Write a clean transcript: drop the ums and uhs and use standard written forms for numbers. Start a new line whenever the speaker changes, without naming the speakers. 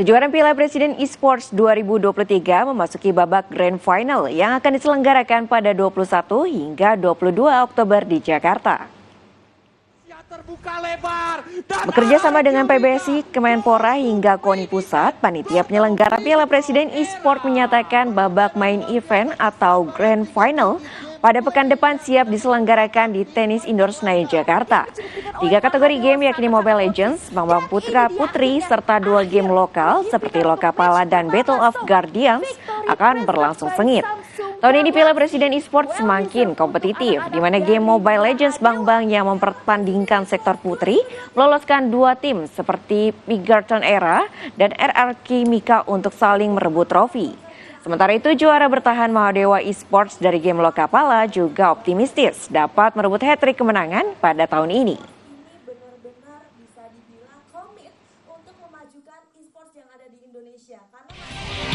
Kejuaraan Piala Presiden Esports 2023 memasuki babak Grand Final yang akan diselenggarakan pada 21 hingga 22 Oktober di Jakarta. Bekerja sama dengan PBSI, Kemenpora hingga KONI Pusat, panitia penyelenggara Piala Presiden Esports menyatakan babak main event atau Grand Final pada pekan depan siap diselenggarakan di Tenis Indoor Senayan Jakarta. 3 kategori game yakni Mobile Legends, Bang Putra Putri, serta 2 game lokal seperti Lokapala dan Battle of Guardians akan berlangsung sengit. Tahun ini Piala Presiden Esports semakin kompetitif, di mana game Mobile Legends Bang yang mempertandingkan sektor putri meloloskan 2 tim seperti Migarton Era dan RRQ Mika untuk saling merebut trofi. Sementara itu, juara bertahan Mahadewa Esports dari game Lokapala juga optimistis dapat merebut hat-trick kemenangan pada tahun ini.
Benar-benar bisa dibilang komit untuk memajukan esports yang ada di Indonesia. Karena